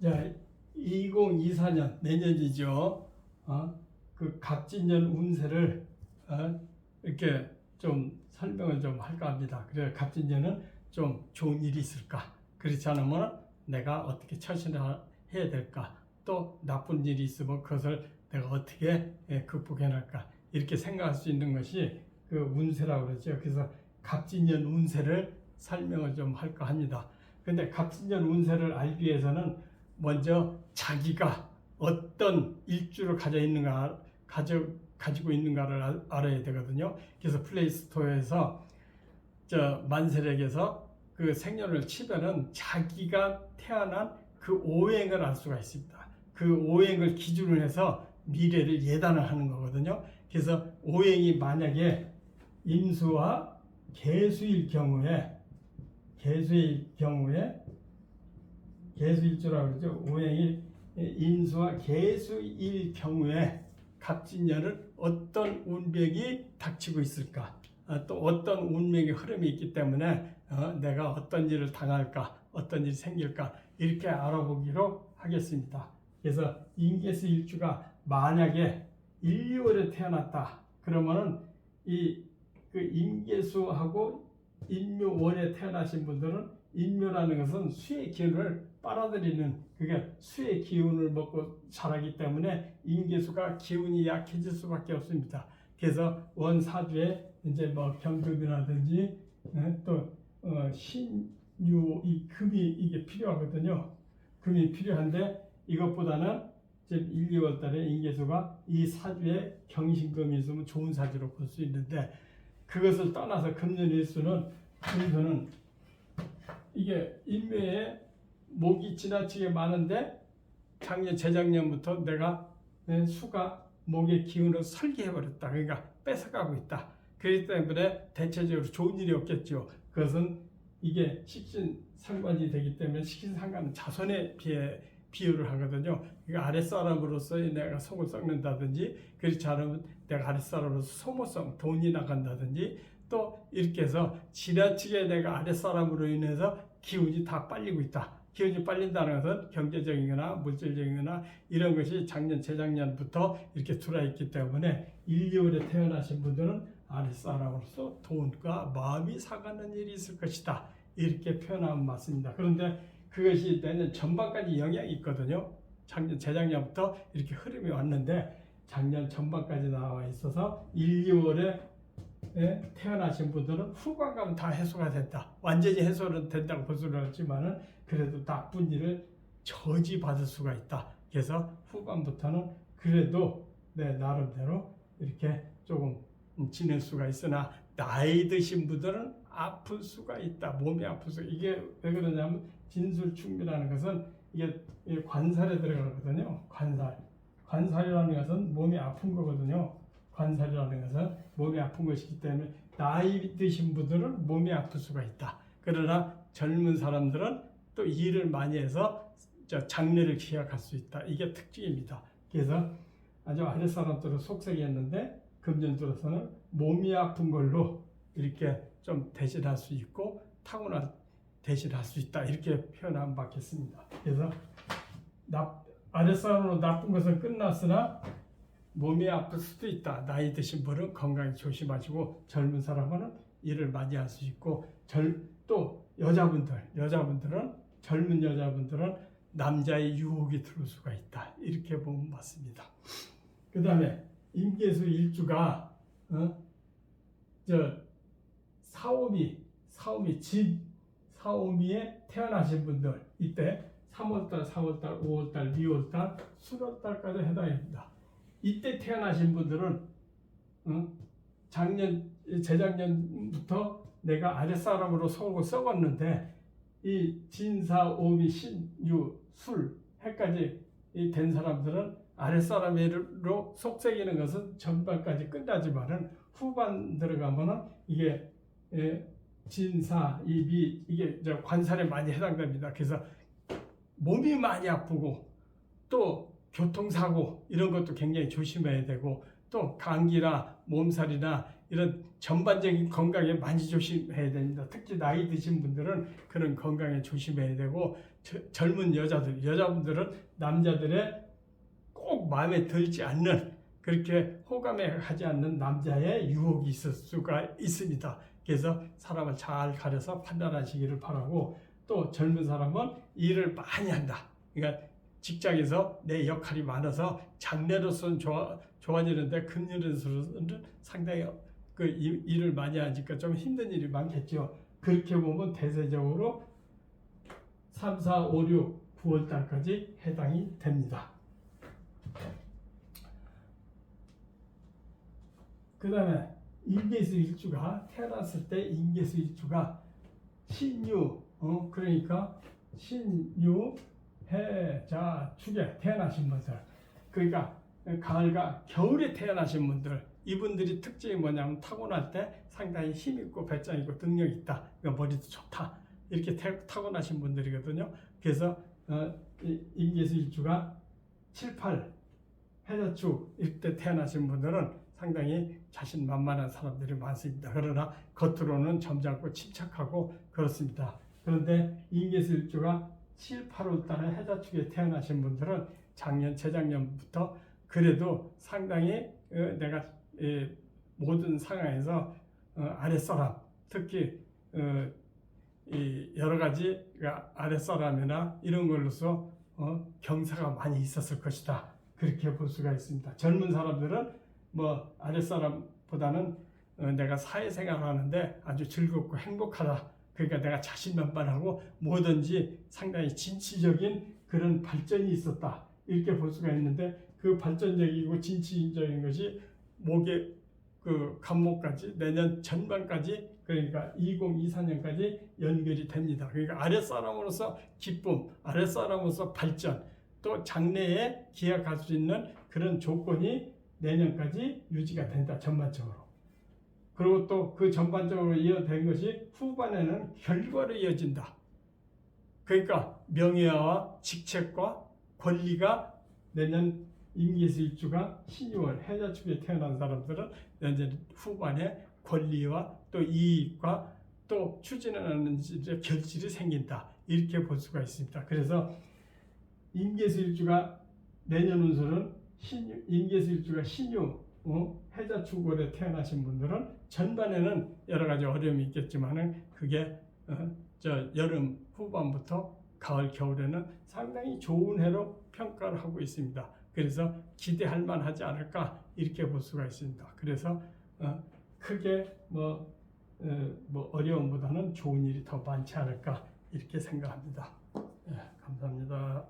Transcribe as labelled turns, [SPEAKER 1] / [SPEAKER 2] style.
[SPEAKER 1] 자, 2024년 내년이죠. 그 갑진년 운세를 이렇게 좀 설명을 좀 할까 합니다. 그래 갑진년은 좀 좋은 일이 있을까? 그렇지 않으면 내가 어떻게 처신을 해야 될까? 또 나쁜 일이 있으면 그것을 내가 어떻게 극복해 나갈까? 이렇게 생각할 수 있는 것이 그 운세라고 그러죠. 그래서 갑진년 운세를 설명을 좀 할까 합니다. 근데 갑진년 운세를 알기 위해서는 먼저 자기가 어떤 일주를 가지고 있는가를 알아야 되거든요. 그래서 플레이스토어에서 만세력에서 그 생년을 치면은 자기가 태어난 그 오행을 알 수가 있습니다. 그 오행을 기준으로 해서 미래를 예단을 하는 거거든요. 그래서 오행이 만약에 임수와 개수일 경우에 개수일주라고 그러죠. 오행이 임수와 개수일 경우에 갑진년을 어떤 운명이 닥치고 있을까? 또 어떤 운명의 흐름이 있기 때문에 내가 어떤 일을 당할까? 어떤 일이 생길까? 이렇게 알아보기로 하겠습니다. 그래서 임계수 일주가 만약에 1, 2월에 태어났다. 그러면은 그 임계수하고 인묘월에 태어나신 분들은 인묘라는 것은 수의 기운을 빨아들이는 그게 수의 기운을 먹고 자라기 때문에 임계수가 기운이 약해질 수밖에 없습니다. 그래서 원사주에 이제 뭐 경금이라든지 또 신유 이 금이 이게 필요하거든요. 금이 필요한데 이것보다는 지금 1, 2월 달에 임계수가 이 사주에 경신금이 있으면 좋은 사주로 볼 수 있는데 그것을 떠나서 금년일수는 이게 인묘에 목이 지나치게 많은데 재작년부터 내가 수가 목의 기운을 설계해버렸다. 그러니까 뺏어가고 있다. 그렇기 때문에 대체적으로 좋은 일이 없겠죠. 그것은 이게 식신상관이 되기 때문에 식신상관은 자손에 비유를 하거든요. 그러니까 아랫사람으로서 내가 속을 썩는다든지 그렇지 않으면 내가 아랫사람으로서 소모성, 돈이 나간다든지 또 이렇게 해서 지나치게 내가 아랫사람으로 인해서 기운이 다 빨리고 있다. 기운이 빨린다는 것은 경제적이거나 물질적이거나 이런 것이 재작년부터 이렇게 들어와 있기 때문에 1, 2월에 태어나신 분들은 아랫사람으로서 돈과 마음이 상하는 일이 있을 것이다. 이렇게 표현하면 맞습니다. 그런데 그것이 내년 전반까지 영향이 있거든요. 재작년부터 이렇게 흐름이 왔는데 작년 전반까지 나와 있어서 1, 2월에 태어나신 분들은 후반 가면 다 해소가 된다. 완전히 해소는 된다고 볼 수는 없지만은 그래도 나쁜 일을 저지받을 수가 있다. 그래서 후반부터는 그래도 내 나름대로 이렇게 조금 지낼 수가 있으나 나이 드신 분들은 아플 수가 있다. 몸이 아플 수가. 이게 왜 그러냐면 진술충미라는 것은 이게 관살에 들어가거든요. 관살이라는 것은 몸이 아픈 거거든요. 관살이라는 것은 몸이 아픈 것이기 때문에 나이 드신 분들은 몸이 아플 수가 있다. 그러나 젊은 사람들은 또 일을 많이 해서 장래를 기약할 수 있다. 이게 특징입니다. 그래서 아주 아랫사람들은 속색이었는데 금년 들어서는 몸이 아픈 걸로 이렇게 좀 대신할 수 있고 타고난 대신할 수 있다. 이렇게 표현하면 받겠습니다. 그래서 아랫사람으로 나쁜 것은 끝났으나 몸이 아플 수도 있다. 나이 드신 분은 건강 조심하시고 젊은 사람은 일을 많이 할 수 있고 또 여자분들은 젊은 여자분들은 남자의 유혹이 들어올 수가 있다. 이렇게 보면 맞습니다. 그 다음에 임계수 일주가 사오미에 태어나신 분들 이때 3월달, 4월달, 5월달, 6월달, 7월달까지 해당합니다. 이때 태어나신 분들은 재작년부터 내가 아랫사람으로 속을 썩었는데 이 진사, 오미, 신유, 술 해까지 된 사람들은 아랫사람으로 속삭이는 것은 전반까지 끝나지만은 후반 들어가면은 이게 진사, 이미 이게 관살에 많이 해당됩니다. 그래서 몸이 많이 아프고 또 교통사고 이런 것도 굉장히 조심해야 되고 또 감기나 몸살이나 이런 전반적인 건강에 많이 조심해야 됩니다. 특히 나이 드신 분들은 그런 건강에 조심해야 되고 젊은 여자분들은 남자들의 꼭 마음에 들지 않는 그렇게 호감에 하지 않는 남자의 유혹이 있을 수가 있습니다. 그래서 사람을 잘 가려서 판단하시기를 바라고 또 젊은 사람은 일을 많이 한다. 그러니까 직장에서 내 역할이 많아서 장래로서는 좋아지는데 금년으로서는 상당히 그 일을 많이 하니까 좀 힘든 일이 많겠죠. 그렇게 보면 대세적으로 3, 4, 5, 6, 9월 달까지 해당이 됩니다. 그 다음에 인계수 일주가 태어났을 때 인계수 일주가 신유 그러니까 신유 해자 축에 태어나신 분들 그러니까 가을과 겨울에 태어나신 분들 이분들이 특징이 뭐냐면 타고날 때 상당히 힘있고 배짱있고 능력이 있다. 그러니까 머리도 좋다. 이렇게 타고나신 분들이거든요. 그래서 인계수 일주가 7, 8 해자축 이때 태어나신 분들은 상당히 자신만만한 사람들이 많습니다. 그러나 겉으로는 점잖고 침착하고 그렇습니다. 그런데 인계수 일주가 7, 8월 달에 해자축에 태어나신 분들은 재작년부터 그래도 상당히 내가 모든 상황에서 아랫사람 특히 여러 가지 아랫사람이나 이런 걸로서 경사가 많이 있었을 것이다. 그렇게 볼 수가 있습니다. 젊은 사람들은 뭐 아랫사람보다는 내가 사회생활을 하는데 아주 즐겁고 행복하다. 그러니까 내가 자신만만하고 뭐든지 상당히 진취적인 그런 발전이 있었다. 이렇게 볼 수가 있는데 그 발전적이고 진취적인 것이 목의 그 간목까지 내년 전반까지 그러니까 2024년까지 연결이 됩니다. 그러니까 아랫사람으로서 기쁨, 아랫사람으로서 발전, 또 장래에 기약할 수 있는 그런 조건이 내년까지 유지가 된다. 전반적으로. 그리고 또 그 전반적으로 이어된 것이 후반에는 결과로 이어진다. 그러니까 명예와 직책과 권리가 내년 임계수 일주가 신유월 해자축에 태어난 사람들은 내년 후반에 권리와 또 이익과 또 추진하는 결실이 생긴다. 이렇게 볼 수가 있습니다. 그래서 임계수 일주가 내년 운수는 임계수 일주가 신유 해자축월에 태어나신 분들은 전반에는 여러 가지 어려움이 있겠지만은 그게 여름 후반부터 가을 겨울에는 상당히 좋은 해로 평가를 하고 있습니다. 그래서 기대할 만하지 않을까 이렇게 볼 수가 있습니다. 그래서 크게 뭐 어려움보다는 좋은 일이 더 많지 않을까 이렇게 생각합니다. 감사합니다.